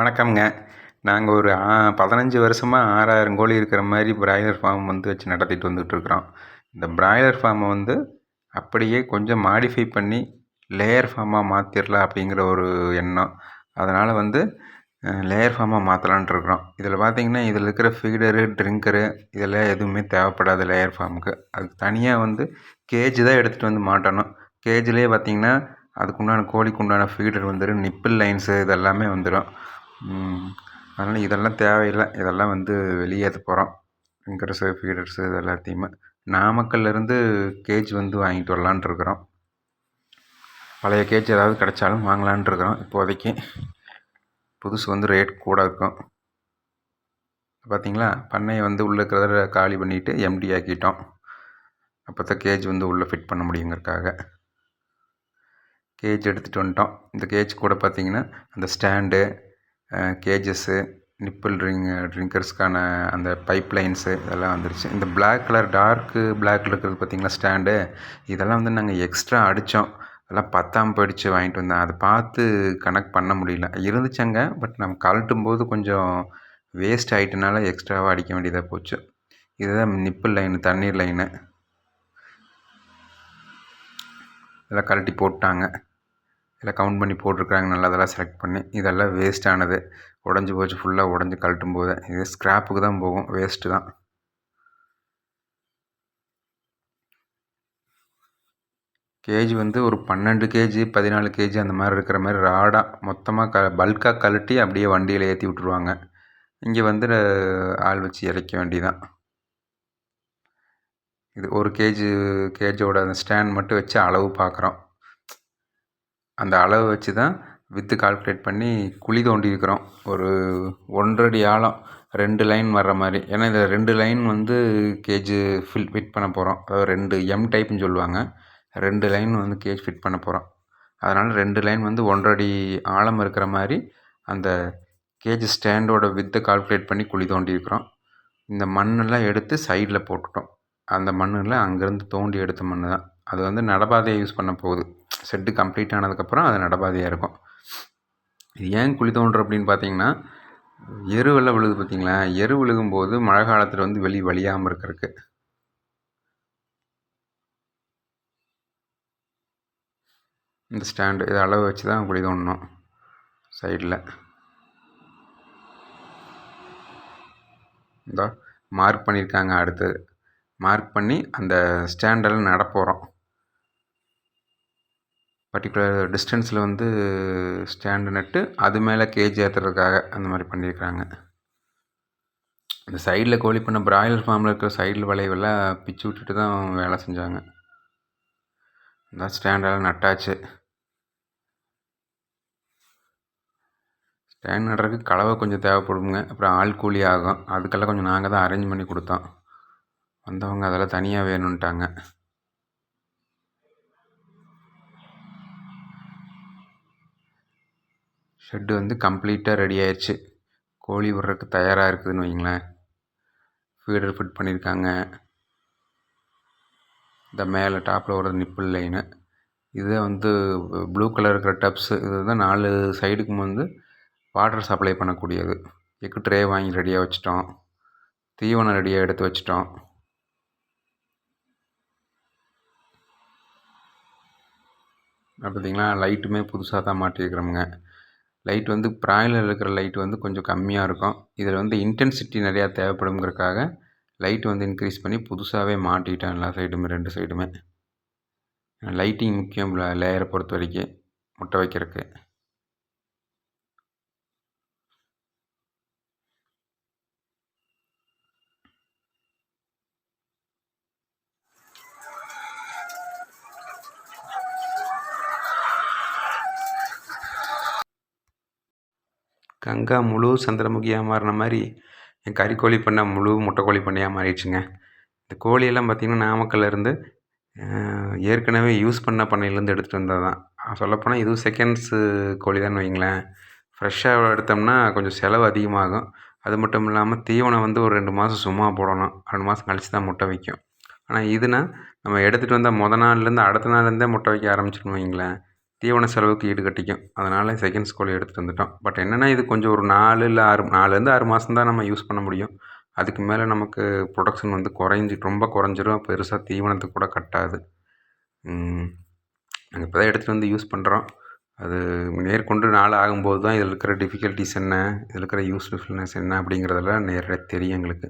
வணக்கம்ங்க. நாங்க ஒரு 15 வருஷமா 6000 கோழி இருக்கிற மாரி பிராய்லர் ஃபார்ம் வச்சு நடத்திட்டு வந்துட்டுருக்குறோம். இந்த பிராய்லர் ஃபார்மை அப்படியே கொஞ்சம் மாடிஃபை பண்ணி லேயர் ஃபார்மா மாத்திரலாம் அப்படிங்கிற ஒரு எண்ணம். அதனால் லேயர் ஃபார்மா மாற்றலான்ட்டு இருக்கிறோம். இதில் பார்த்தீங்கன்னா, இதில் இருக்கிற ஃபீடரு, ட்ரிங்கரு இதெல்லாம் எதுவுமே தேவைப்படாது லேயர் ஃபார்முக்கு. அதுக்கு தனியாக கேஜ் தான் எடுத்துகிட்டு மாட்டணும். கேஜ்லேயே பார்த்தீங்கன்னா, அதுக்குண்டான கோழிக்கு உண்டான ஃபீடர் வந்துடும், நிப்பிள் லைன்ஸு இதெல்லாமே வந்துடும். அதனால் இதெல்லாம் தேவையில்லை. இதெல்லாம் வெளியேற்ற போகிறோம். ட்ரிங்கர்ஸு, ஃபீடர்ஸு இது எல்லாத்தையுமே நாமக்கல்லேருந்து கேஜ் வாங்கிட்டு வரலான்ட்டு இருக்கிறோம். பழைய கேஜ் ஏதாவது கிடைச்சாலும் வாங்கலான்ட்டு இருக்கிறோம். இப்போதைக்கு புதுசு ரேட் கூட இருக்கும். பார்த்தீங்களா, பண்ணையை உள்ளே இருக்கிறத காலி பண்ணிவிட்டு எம்டி ஆக்கிட்டோம். அப்போ தான் கேஜ் உள்ளே ஃபிட் பண்ண முடியுங்கிறதுக்காக கேஜ் எடுத்துகிட்டு வந்துட்டோம். இந்த கேஜ் கூட பார்த்தீங்கன்னா, அந்த ஸ்டாண்டு, கேஜஸ்ஸு, நிப்பிள் ட்ரிங்கர்ஸ்க்கான அந்த பைப் லைன்ஸு இதெல்லாம் வந்துருச்சு. இந்த பிளாக் கலர் டார்க்கு பிளாக்கில் இருக்கிறது பார்த்தீங்களா ஸ்டாண்டு, இதெல்லாம் நாங்கள் எக்ஸ்ட்ரா அடித்தோம். அதெல்லாம் பத்தாமல் போயிடுச்சு, வாங்கிட்டு வந்தேன். அதை பார்த்து கணக்கு பண்ண முடியல. இருந்துச்சுங்க, பட் நம்ம கழட்டும் போது கொஞ்சம் வேஸ்ட் ஆகிட்டனால எக்ஸ்ட்ராவாக அடிக்க வேண்டியதாக போச்சு. இதுதான் நிப்பிள் லைனு, தண்ணீர் லைனு. இதெல்லாம் கழட்டி போட்டாங்க. இதெல்லாம் கவுண்ட் பண்ணி போட்டிருக்காங்க, நல்லதெல்லாம் செலக்ட் பண்ணி. இதெல்லாம் வேஸ்ட் ஆனது, உடஞ்சி போச்சு. ஃபுல்லாக உடஞ்சி கழட்டும் போது இது ஸ்க்ராப்புக்கு தான் போகும், வேஸ்ட்டு தான். கேஜி ஒரு 12 கேஜி 14 கேஜி அந்த மாதிரி இருக்கிற மாதிரி ராடாக மொத்தமாக பல்காக கழட்டி அப்படியே வண்டியில் ஏற்றி விட்ருவாங்க. இங்கே ஆள் வச்சு இறக்க வேண்டியதான். இது ஒரு கேஜோட அந்த ஸ்டாண்ட் மட்டும் வச்சு அளவு பார்க்குறோம். அந்த அளவு வச்சு தான் வித்து கால்குலேட் பண்ணி குழி தோண்டி இருக்கிறோம். ஒரு 1.5 அடி ஆழம் 2 லைன் வர்ற மாதிரி. ஏன்னா இந்த 2 லைன் கேஜ் ஃபிட் பண்ண போகிறோம். அதாவது 2 எம் டைப்புன்னு சொல்லுவாங்க. 2 லைன் கேஜ் ஃபிட் பண்ண போகிறோம். அதனால் 2 லைன் 1.5 அடி ஆழம் இருக்கிற மாதிரி அந்த கேஜ் ஸ்டாண்டோட வித்தை கால்குலேட் பண்ணி குழி தோண்டி இருக்கிறோம். இந்த மண்ணெல்லாம் எடுத்து சைடில் போட்டுட்டோம். அந்த மண்ணெல்லாம் அங்கேருந்து தோண்டி எடுத்த மண் தான். அது நடப்பாதையை யூஸ் பண்ண போகுது. செட்டு கம்ப்ளீட் ஆனதுக்கப்புறம் அது நடப்பாதையாக இருக்கும். இது ஏன் குழி தோண்டுறோம் அப்படின்னு பார்த்தீங்கன்னா, எருவெல்லாம் விழுது பார்த்தீங்களா, எரு விழுகும்போது மழை காலத்தில் வெளியே வழியாமல் இருக்கிறதுக்கு. இந்த ஸ்டாண்டு இதை அளவு வச்சு தான் குழி தோண்டணும். சைடில் இந்த மார்க் பண்ணியிருக்காங்க. அடுத்தது மார்க் பண்ணி அந்த ஸ்டாண்டெல்லாம் நடப்போகிறோம். பர்டிகுலர் டிஸ்டன்ஸில் ஸ்டாண்டு நட்டு அது மேலே கேஜ் ஏற்றுறதுக்காக அந்த மாதிரி பண்ணியிருக்கிறாங்க. இந்த சைடில் கோழி பண்ண பிராய்லர் ஃபார்மில் இருக்கிற சைடில் வளைவெல்லாம் பிச்சு விட்டுட்டு தான் வேலை செஞ்சாங்க. இந்த ஸ்டாண்டெல்லாம் நட்டாச்சு. ஸ்டாண்ட் நடுறதுக்கு கலவை கொஞ்சம் தேவைப்படுங்க. அப்புறம் ஆள் கூலி ஆகும். அதுக்கெல்லாம் கொஞ்சம் நாங்கள் தான் அரேஞ்ச் பண்ணி கொடுத்தோம். வந்தவங்க அதெல்லாம் தனியாக வேணும்ன்ட்டாங்க. ஷெட்டு கம்ப்ளீட்டாக ரெடி ஆயிடுச்சு. கோழி விடுறதுக்கு தயாராக இருக்குதுன்னு வைங்களேன். ஃபீடர் ஃபிட் பண்ணியிருக்காங்க. இந்த மேலே டாப்பில் வர நிப்பிள் லைனு இது ப்ளூ கலர் இருக்கிற டப்ஸு இது தான் 4 சைடுக்கும் வாட்டர் சப்ளை பண்ணக்கூடியது. எக்கு ட்ரே வாங்கி ரெடியாக வச்சிட்டோம். தீவனம் ரெடியாக எடுத்து வச்சிட்டோம். பார்த்தீங்களா, லைட்டுமே புதுசாக தான் மாட்டியிருக்கிறோமுங்க. லைட் பிராய்லர் இருக்கிற லைட் கொஞ்சம் கம்மியாக இருக்கும். இதில் இன்டென்சிட்டி நிறையா தேவைப்படுங்கிறதுக்காக லைட் இன்க்ரீஸ் பண்ணி புதுசாகவே மாட்டிக்கிட்டேன் எல்லா சைடுமே, 2 சைடுமே. லைட்டிங் முக்கியம் லேயரை பொறுத்த வரைக்கும் முட்டை வைக்கிறதுக்கு. கங்கா முழு சந்திரமுகியாக மாறின மாதிரி என் கறிக்கோழி பண்ணை முழு முட்டைக்கோழி பண்ணையாக மாறிடுச்சுங்க. இந்த கோழியெல்லாம் பார்த்திங்கன்னா நாமக்கல்லேருந்து ஏற்கனவே யூஸ் பண்ண பண்ணையிலேருந்து எடுத்துகிட்டு வந்தது தான். சொல்லப்போனால் இதுவும் செகண்ட்ஸு கோழி தான் வைங்களேன். ஃப்ரெஷ்ஷாக எடுத்தோம்னா கொஞ்சம் செலவு அதிகமாகும். அது மட்டும் இல்லாமல் தீவனம் ஒரு 2 மாதம் சும்மா போடணும். 2 மாதம் கழித்து தான் முட்டை வைக்கும். ஆனால் இதுனா நம்ம எடுத்துகிட்டு வந்தால் நாள்லேருந்து அடுத்த நாள்லேருந்தே முட்டை வைக்க ஆரம்பிச்சிடணும் வைங்களேன். தீவன செலவுக்கு ஈடு கட்டிக்கும். அதனால் செகண்ட்ஸ் கோழி எடுத்துகிட்டு வந்துட்டோம். பட் என்னென்னா இது கொஞ்சம் ஒரு 4 இல்லை 6 4லேருந்து 6 மாதம் தான் நம்ம யூஸ் பண்ண முடியும். அதுக்கு மேலே நமக்கு ப்ரொடக்ஷன் வந்து ரொம்ப குறைஞ்சிரும். பெருசாக தீவனத்துக்கு கூட கட்டாது. நாங்கள் இப்போ தான் எடுத்துகிட்டு வந்து யூஸ் பண்ணுறோம். அது மேற்கொண்டு நாள் ஆகும்போது தான் இதில் இருக்கிற டிஃபிகல்ட்டிஸ் என்ன, இதில் இருக்கிற யூஸ்ஃபுல்னஸ் என்ன அப்படிங்கிறதெல்லாம் நேரடியாக தெரியும் எங்களுக்கு.